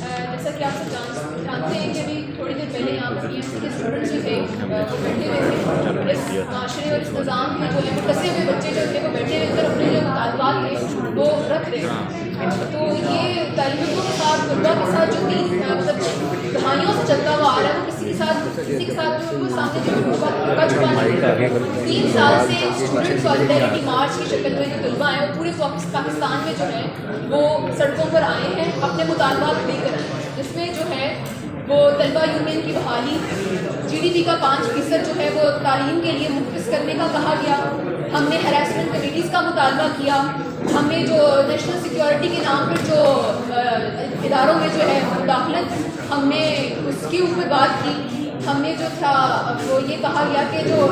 جیسا کہ آپ سب جانتے ہیں کہ ابھی تھوڑی دیر پہلے یہاں پر PMC کے اسٹوڈنٹس جو تھے وہ بیٹھے ہوئے تھے، اس معاشرے اور اس نظام میں جو ہے وہ پھنسے ہوئے بچے جو تھے وہ بیٹھے ہوئے تھے، اپنے جو مطالبات تھے وہ رکھ رہے ہیں. تو یہ طالبوں کے ساتھ طلبا کے ساتھ جو مطلب دہائیوں سے چلتا ہوا آ رہا ہے وہ کسی کے ساتھ جو وہ سامنے جو چھپا نہیں ہے. 3 سال سے اسٹوڈنٹ سالیڈیرٹی مارچ کی شکل میں جو طلبا ہیں وہ پورے پاکستان میں جو ہے وہ سڑکوں پر آئے ہیں، اپنے مطالبات لے کر آئے ہیں، جس میں جو ہے وہ طلبہ یونین کی بحالی، GDP کا 5% جو ہے وہ تعلیم کے لیے مختص کرنے کا کہا گیا. ہم نے ہراسمنٹ کمیٹیز کا مطالبہ کیا. ہم نے جو نیشنل سیکیورٹی کے نام پر جو اداروں میں جو ہے مداخلت، ہم نے اس کے اوپر بات کی. ہم نے جو تھا وہ یہ کہا گیا کہ جو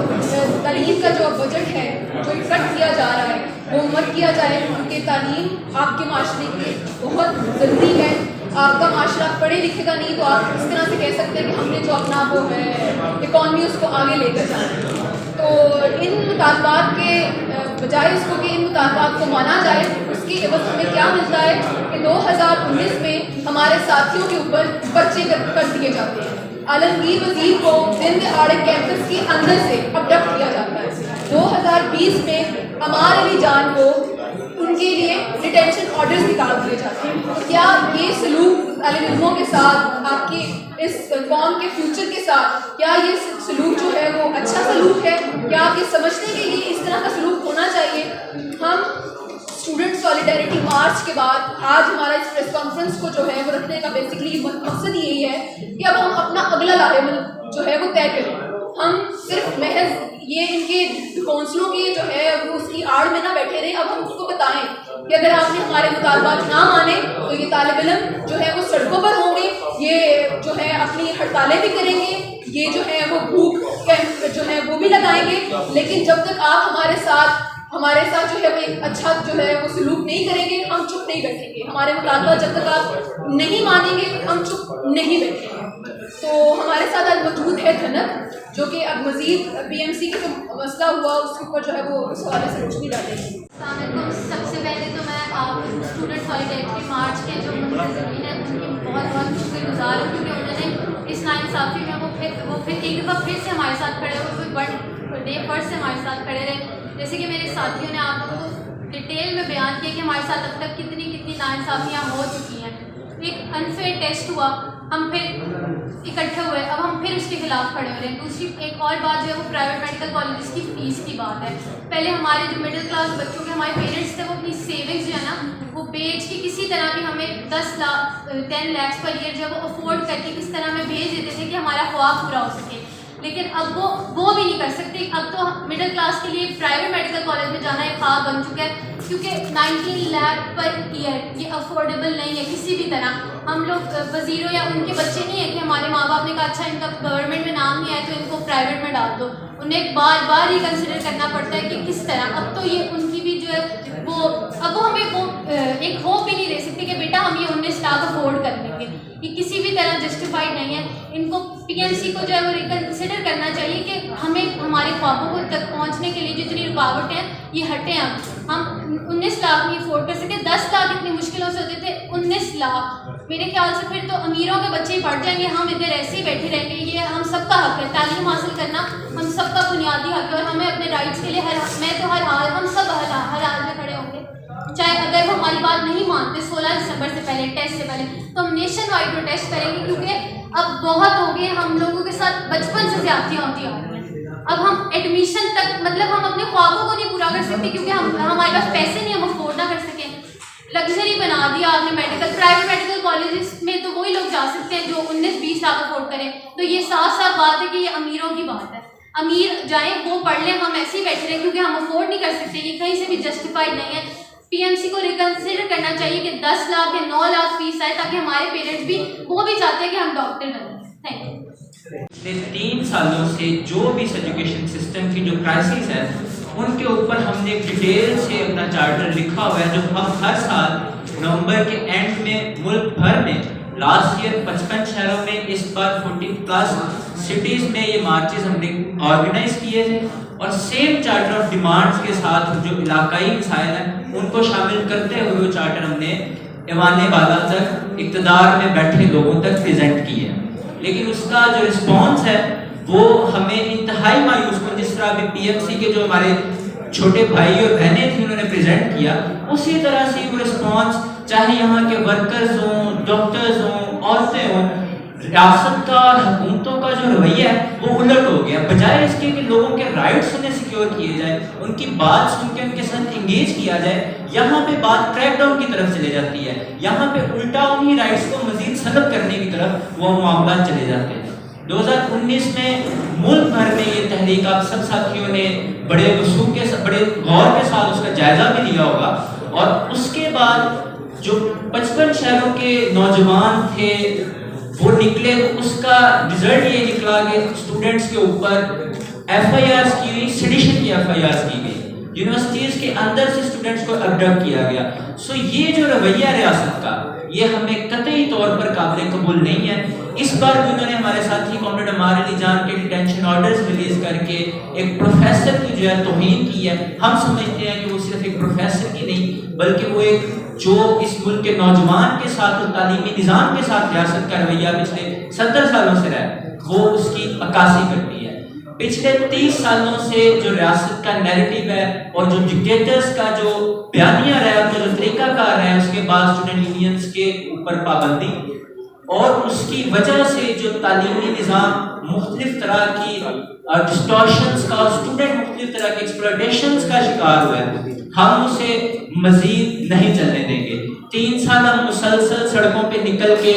تعلیم کا جو بجٹ ہے جو کٹ کیا جا رہا ہے وہ مت کیا جائے، کیونکہ تعلیم آپ کے معاشرے کی بہت ضروری ہے. آپ کا معاشرہ پڑھے لکھے گا نہیں تو آپ اس طرح سے کہہ سکتے ہیں کہ ہم نے جو اپنا وہ ہے اکانومی اس کو آگے لے کر جانا ہے. تو ان مطالبات کے بجائے اس کو کہ ان مطالبات کو مانا جائے، اس کی عوض ہمیں کیا ملتا ہے کہ 2019 میں ہمارے ساتھیوں کے اوپر پرچے کر دیے جاتے ہیں. عالمگیر وزیر کو دن دہاڑے کیمپس کے اندر سے ابڈکٹ کیا جاتا ہے. 2020 میں عمار علی جان کو ان کے لیے ڈیٹینشن آرڈرز نکال دیے جاتے ہیں. تو کیا یہ سلوک طالب علموں کے ساتھ، آپ کی اس قوم کے فیوچر کے ساتھ، کیا یہ سلوک جو ہے وہ اچھا سلوک ہے؟ کیا آپ یہ سمجھتے ہیں کہ یہ اس طرح کا سلوک ہونا چاہیے؟ ہم اسٹوڈنٹ سالیڈیرٹی مارچ کے بعد آج ہمارا اس پریس کانفرنس کو جو ہے وہ رکھنے کا بیسکلی مقصد یہی ہے کہ اب ہم اپنا اگلا لاہے جو ہے وہ طے کریں. ہم صرف محض یہ ان کے کونسلوں کی جو ہے وہ اس کی آڑ میں نہ بیٹھے رہیں. اب ہم اس کو بتائیں کہ اگر آپ نے ہمارے مطالبات نہ مانے تو یہ طالب علم جو ہے وہ سڑکوں پر ہوں گے، یہ جو ہے اپنی ہڑتالیں بھی کریں گے، یہ جو ہے وہ بھوک کیمپ جو ہے وہ بھی لگائیں گے. لیکن جب تک آپ ہمارے ساتھ جو ہے وہ ایک اچھا جو ہے وہ سلوک نہیں کریں گے، ہم چپ نہیں بیٹھیں گے. ہمارے مطالبات جب تک آپ نہیں مانیں گے ہم چپ نہیں بیٹھیں گے. تو ہمارے ساتھ آج موجود ہے دھنک، جو کہ اب مزید PMC کا جو مسئلہ ہوا اس کے اوپر جو ہے وہ اس حوالے سے روشنی ڈالیں گے. السلام علیکم. سب سے پہلے تو میں آپ اسٹوڈنٹ سالیڈیرٹی مارچ کے جو منتظمین ہیں ان کی بہت بہت شکر گزار ہوں، کیونکہ انہوں نے اس ناانصافی میں وہ پھر ایک دفعہ پھر سے ہمارے ساتھ کھڑے ہوئے، ڈے فرسٹ سے ہمارے ساتھ کھڑے رہے. جیسے کہ میرے ساتھیوں نے آپ کو ڈیٹیل میں بیان کیا کہ ہمارے ساتھ اب تک کتنی ناانصافیاں ہو چکی ہیں. ایک انفیئر ٹیسٹ ہوا، ہم پھر اکٹھے ہوئے، اب ہم پھر اس کے خلاف کھڑے ہو رہے ہیں. دوسری ایک اور بات جو ہے وہ پرائیویٹ میڈیکل کالجز کی فیس کی بات ہے. پہلے ہمارے جو مڈل کلاس بچوں کے ہمارے پیرنٹس تھے وہ اپنی سیونگس جو ہے نا وہ بیچ کے کسی طرح بھی ہمیں 10 lakhs پر ایئر جو ہے وہ افورڈ کر کے کس طرح ہمیں بھیج دیتے تھے کہ ہمارا خواب پورا ہو سکے. لیکن اب وہ بھی نہیں کر سکتے. اب تو مڈل کلاس کے لیے پرائیویٹ میڈیکل کالج میں جانا ایک خواب بن چکا ہے، کیونکہ 19 lakh پر ایئر یہ افورڈیبل نہیں ہے کسی بھی طرح. ہم لوگ وزیروں یا ان کے بچے نہیں ہیں کہ ہمارے ماں باپ نے کہا اچھا ان کا گورنمنٹ میں نام نہیں آیا تو ان کو پرائیویٹ میں ڈال دو. انہیں بار بار ہی کنسیڈر کرنا پڑتا ہے کہ کس طرح. اب تو یہ ان کی بھی جو ہے وہ ہمیں وہ ایک ہوپ بھی نہیں دے سکتے کہ بیٹا ہم یہ 19 لاکھ افورڈ کر لیں گے. یہ کسی بھی طرح جسٹیفائڈ نہیں ہے. ان کو PMC کو جو ہے وہ ریکنسیڈر کرنا چاہیے کہ ہمیں ہمارے خوابوں کو تک پہنچنے کے لیے جتنی رکاوٹیں ہیں یہ ہٹیں. ہم 19 لاکھ نہیں افورڈ کر سکتے. 10 لاکھ اتنی مشکلوں سے ہوتے تھے، 19 لاکھ میرے خیال سے پھر تو امیروں کے بچے ہی پڑھ جائیں گے. ہم ادھر ایسے ہی بیٹھے رہیں گے. یہ ہم سب کا حق ہے، تعلیم حاصل کرنا ہم سب کا بنیادی حق ہے، اور ہمیں اپنے رائٹس کے لیے ہم سب ہر حال میں کھڑے ہوں گے. چاہے اگر وہ ہماری بات نہیں مانتے 16 دسمبر سے پہلے ٹیسٹ سے پہلے تو ہم نیشن وائڈ پروٹیسٹ کریں گے، کیونکہ اب بہت ہو گئے ہم لوگوں کے ساتھ بچپن سے زیادتیاں ہوتی آ رہی ہیں. اب ہم ایڈمیشن تک مطلب ہم اپنے خوابوں کو نہیں پورا کر سکتے کیونکہ ہمارے پاس پیسے نہیں، ہم افورڈ نہ کر سکیں. لگژری بنا دیا آپ نے پرائیویٹ میڈیکل کالجز میں تو وہی لوگ جا سکتے ہیں جو 19-20 لاکھ افورڈ کریں. تو یہ صاف بات ہے کہ یہ امیروں کی بات ہے. امیر جائیں وہ پڑھ لیں، ہم ایسے ہی بیٹھے رہیں کیونکہ ہم افورڈ نہیں کر سکتے. یہ کہیں سے بھی جسٹیفائڈ نہیں ہے. PMC کو ریکنسیڈر کرنا چاہیے کہ 10 لاکھ یا 9 لاکھ فیس آئے تاکہ ہمارے پیرنٹس بھی وہ بھی چاہتے ہیں کہ ہم ڈاکٹر بنیں. Thank you. پچھلے 3 سالوں سے جو بھی ایجوکیشن سسٹم کی جو کرائسس ہے ان کے اوپر ہم نے ڈیٹیل سے اپنا چارٹر لکھا ہوا ہے، جو ہم ہر سال نومبر کے اینڈ میں ملک بھر میں لاسٹ ایئر 55 شہروں میں، اس بار 40+ سٹیز میں یہ مارچز ہم نے آرگنائز کیے تھے، اور سیم چارٹر آف ڈیمانڈز کے ساتھ جو علاقائی مسائل ہیں ان کو شامل کرتے ہوئے وہ چارٹر ہم نے ایوان بالا تک اقتدار میں بیٹھے لوگوں تک پریزنٹ کی ہے، لیکن اس کا جو رسپانس ہے وہ ہمیں انتہائی مایوس کن، جس طرح ابھی پی ایم سی کے جو ہمارے چھوٹے بھائی اور بہنیں تھیں انہوں نے پریزنٹ کیا، اسی طرح سے وہ رسپانس چاہے یہاں کے ورکرز ہوں، ڈاکٹرز ہوں، عورتیں ہوں، ریاست کا اور حکومتوں کا جو رویہ ہے وہ الٹ ہو گیا. بجائے اس کے کہ لوگوں کے رائٹس انہیں سیکیور کیے جائے، ان کی بات سن کے ان کے ساتھ انگیج کیا جائے، یہاں پہ بات کریک ڈاؤن کی طرف چلے جاتی ہے. یہاں پہ الٹا انہی رائٹس کو مزید سلب کرنے کی طرف وہ معاملات چلے جاتے ہیں. 2019 میں ملک بھر میں یہ تحریک آپ سب ساتھیوں نے بڑے وسوخ کے بڑے غور کے ساتھ اس کا جائزہ بھی لیا ہوگا، اور اس کے بعد جو 55 شہروں کے نوجوان تھے وہ نکلے، اس کا رزلٹ یہ نکلا کہ اسٹوڈنٹس کے اوپر ایف آئی آرز کی گئی، سیڈیشن کی ایف آئی آرز کی گئی، یونیورسٹیز کے اندر سے اسٹوڈنٹس کو ابڈکٹ کیا گیا. سو یہ جو رویہ ریاست کا یہ ہمیں قطعی طور پر قابل قبول نہیں ہے. اس بار بھی انہوں نے ہمارے ساتھی کامریڈ عمار علی جان کے ڈیٹینشن آرڈرز ریلیز کر کے ایک پروفیسر کی جو ہے توہین کی ہے. ہم سمجھتے ہیں کہ وہ صرف ایک پروفیسر کی نہیں بلکہ وہ ایک جو اس ملک کے نوجوان کے ساتھ اور تعلیمی نظام کے ساتھ ریاست کا رویہ پچھلے 70 سالوں سے رہا ہے وہ اس کی عکاسی کرتی ہے. پچھلے 30 سالوں سے جو ریاست کا نیریٹو ہے اور جو ڈکٹیٹرز کا جو بیانیہ رہا ہے، جو طریقہ کار ہے، اس کے بعد اسٹوڈنٹ یونینز کے اوپر پابندی اور اس کی وجہ سے جو تعلیمی نظام مختلف طرح کی ڈسٹورشنز کا، اسٹوڈنٹ مختلف طرح کی ایکسپلوٹیشنز کا شکار ہوا ہے، ہم اسے مزید نہیں چلنے دیں گے. 3 سال ہم مسلسل سڑکوں پہ نکل کے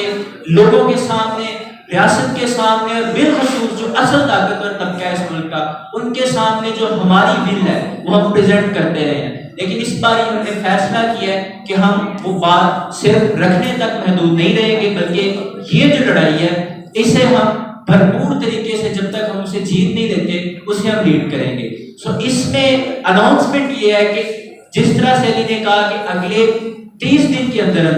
لوگوں کے سامنے، ریاست کے سامنے اور بالخصوص جو اصل طاقتور طبقہ ہے اس ملک کا، ان کے سامنے جو ہماری ول ہے وہ ہم پریزنٹ کرتے رہے ہیں. لیکن اس بار ہم نے فیصلہ کیا ہے کہ ہم وہ بات صرف رکھنے تک محدود نہیں رہیں گے، بلکہ یہ جو لڑائی ہے اسے ہم بھرپور طریقے سے جب تک ہم اسے جیت نہیں لیتے اسے ہم لیڈ کریں گے. سو اس میں اناؤنسمنٹ یہ ہے کہ جس طرح سے علی نے کہا کہ اگلے 30 دن کے اندر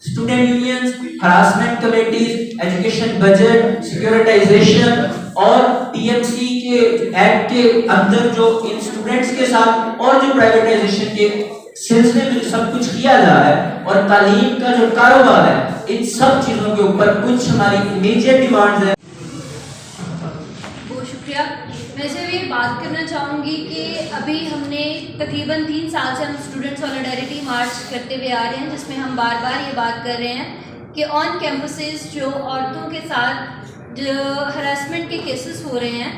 student unions, harassment committees, education budget, securitisation اور پی ایم سی کے ایکٹ کے اندر جو ان اسٹوڈنٹس کے ساتھ اور جو پرائیویٹائزیشن کے سلسلے میں سب کچھ کیا جا رہا ہے اور تعلیم کا جو کاروبار ہے، ان سب چیزوں کے اوپر کچھ ہماری امیجیٹ ڈیمانڈز ہیں. بہت شکریہ. میں سے بھی بات کرنا چاہوں گی کہ ابھی ہم نے تقریباً 3 سال سے ہم اسٹوڈنٹ سولیڈیرٹی مارچ کرتے ہوئے آ رہے ہیں، جس میں ہم بار بار یہ بات کر رہے ہیں کہ آن کیمپسز جو عورتوں کے ساتھ جو ہراسمنٹ کے کیسز ہو رہے ہیں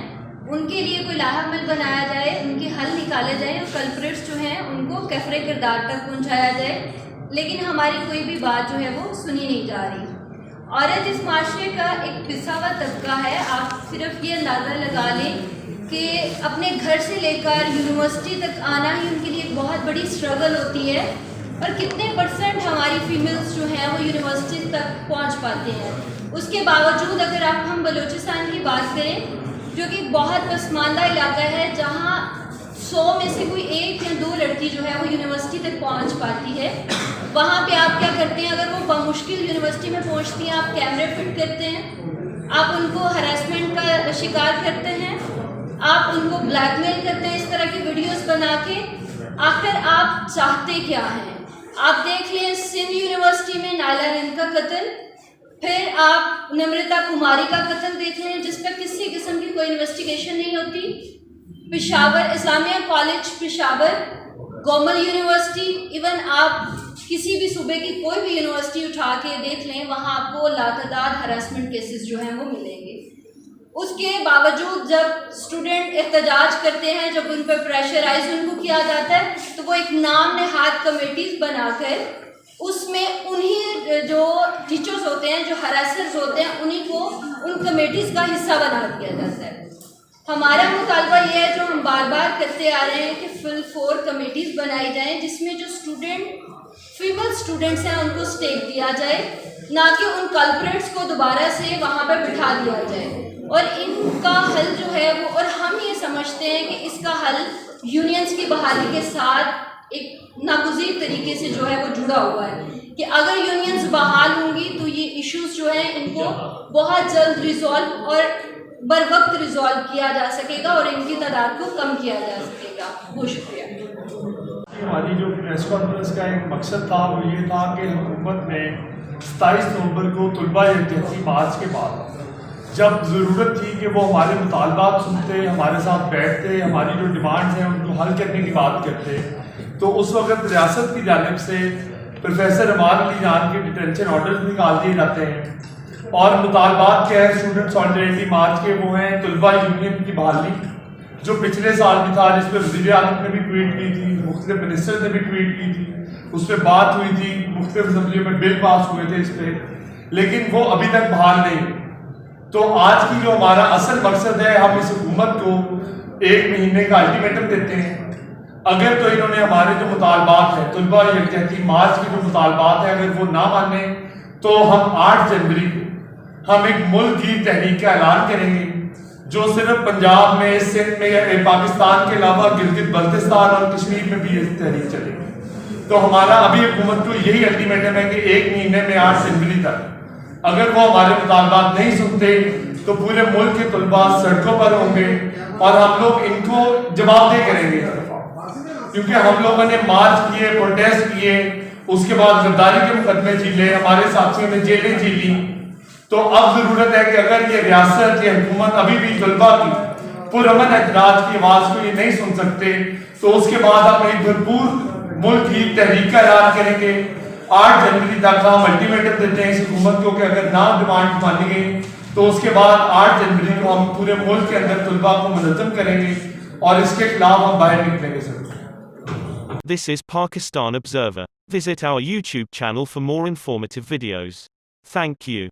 ان کے لیے کوئی لاحق عمل بنایا جائے، ان کے حل نکالے جائیں اور کلپریٹس جو ہیں ان کو کفر کردار تک پہنچایا جائے. لیکن ہماری کوئی بھی بات جو ہے وہ سنی نہیں جا رہی. عورت اس معاشرے کا ایک پسا ہوا طبقہ ہے. آپ صرف یہ اندازہ لگا لیں کہ اپنے گھر سے لے کر یونیورسٹی تک آنا ہی ان کے لیے ایک بہت بڑی اسٹرگل ہوتی ہے، اور کتنے پرسنٹ ہماری فیمیلز جو ہیں وہ یونیورسٹی تک پہنچ پاتے ہیں. اس کے باوجود اگر ہم بلوچستان کی بات کریں جو کہ بہت پسماندہ علاقہ ہے، جہاں 100 میں سے کوئی 1 یا 2 لڑکی جو ہے وہ یونیورسٹی تک پہنچ پاتی ہے، وہاں پہ آپ کیا کرتے ہیں؟ اگر وہ بمشکل یونیورسٹی میں پہنچتی ہیں آپ کیمرے فٹ کرتے ہیں، آپ ان کو ہراسمنٹ کا شکار کرتے ہیں، آپ ان کو بلیک میل کرتے ہیں اس طرح کی ویڈیوز بنا کے. آخر آپ چاہتے کیا ہیں؟ آپ دیکھ لیں سندھ یونیورسٹی میں نائلہ رند کا قتل، پھر آپ نمرتا کماری کا قتل دیکھ لیں جس پہ کسی قسم کی کوئی انویسٹیگیشن نہیں ہوتی. Peshawar Islamia college Peshawar, Gomal university, even آپ کسی بھی صوبے کی کوئی بھی یونیورسٹی اٹھا کے دیکھ لیں وہاں آپ کو لاتعداد ہراسمنٹ کیسز جو ہیں وہ ملیں گے. اس کے باوجود جب اسٹوڈنٹ احتجاج کرتے ہیں، جب ان پہ پریشرائز ان کو کیا جاتا ہے، تو وہ ایک نام نہاد کمیٹیز بنا کر اس میں انہی جو ٹیچرز ہوتے ہیں، جو ہراسرز ہوتے ہیں، انہی کو ان کمیٹیز کا حصہ بنا دیا جاتا ہے. ہمارا مطالبہ یہ ہے جو ہم بار بار کرتے آ رہے ہیں کہ فل 4 کمیٹیز بنائی جائیں جس میں جو فیمیل اسٹوڈنٹس ہیں ان کو اسٹیک دیا جائے، نہ کہ ان کلپریٹس کو دوبارہ سے وہاں پہ بٹھا دیا جائے. اور ان کا حل جو ہے وہ، اور ہم یہ سمجھتے ہیں کہ اس کا حل یونینز کی بحالی کے ساتھ ایک ناگزیر طریقے سے جو ہے وہ جڑا ہوا ہے کہ اگر یونینز بحال ہوں گی تو یہ ایشوز جو ہیں ان کو بہت جلد ریزالو اور بر وقت ریزالو کیا جا سکے گا اور ان کی تعداد کو کم کیا جا سکے گا. بہت شکریہ. ہماری جو پریس کانفرنس کا ایک مقصد تھا وہ یہ تھا کہ حکومت نے 27 نومبر کو طلباء یکجہتی مارچ کے بعد جب ضرورت تھی کہ وہ ہمارے مطالبات سنتے، ہمارے ساتھ بیٹھتے، ہماری جو ڈیمانڈز ہیں ان کو حل کرنے کی بات کرتے، تو اس وقت ریاست کی جانب سے پروفیسر امان علی جان کے ڈیٹینشن آرڈرز نکال دیے جاتے ہیں، اور مطالبات کیا ہے اسٹوڈنٹ سالیڈیرٹی مارچ کے، وہ ہیں طلباء یونین کی بحالی جو پچھلے سال بھی تھا، جس پہ وزیر اعظم نے بھی ٹویٹ کی تھی، مختلف منسٹر نے بھی ٹویٹ کی تھی، اس پہ بات ہوئی تھی، مختلف اسمبلیوں میں بل پاس ہوئے تھے اس پہ، لیکن وہ ابھی تک بحال نہیں۔ تو آج کی جو ہمارا اصل مقصد ہے، ہم اس حکومت کو 1 مہینے کا الٹیمیٹم دیتے ہیں، اگر تو انہوں نے ہمارے جو مطالبات ہیں طلباء یکجہتی مارچ کے جو مطالبات ہیں اگر وہ نہ مانیں تو ہم 8 جنوری کو ہم ایک ملک کی تحریک کا اعلان کریں گے، جو صرف پنجاب میں، سندھ میں یا پاکستان کے علاوہ گلگت بلتستان اور کشمیر میں بھی یہ تحریک چلے گی۔ تو ہمارا ابھی حکومت کو یہی الٹیمیٹم ہے کہ 1 مہینے میں 8 جنوری تک اگر وہ ہمارے مطالبات نہیں سنتے تو پورے ملک کے طلباء سڑکوں پر ہوں گے اور ہم لوگ ان کو جواب دہ کریں گے، کیونکہ ہم لوگوں نے مارچ کیے، پروٹیسٹ کیے، اس کے بعد غداری کے مقدمے جھیلے، ہمارے ساتھیوں نے جیلیں جھیلی، تو اب ضرورت ہے کہ اگر یہ ریاست، یہ حکومت ابھی بھی طلباء کی پرامن اعتراض کی آواز کو یہ نہیں سن سکتے تو اس کے بعد ہم ایک بھرپور ملک کی تحریک کا اعلان کریں گے۔ 8 جنوری تک ہم الٹیمیٹم دیتے ہیں اس حکومت کو کہ اگر نہ ڈیمانڈ مانی گئی تو اس کے بعد 8 جنوری کو ہم پورے ملک کے اندر طلباء کو منظم کریں گے اور اس کے خلاف ہم باہر نکلیں گے سر۔ This is Pakistan Observer. Visit our YouTube channel for more informative videos. Thank you.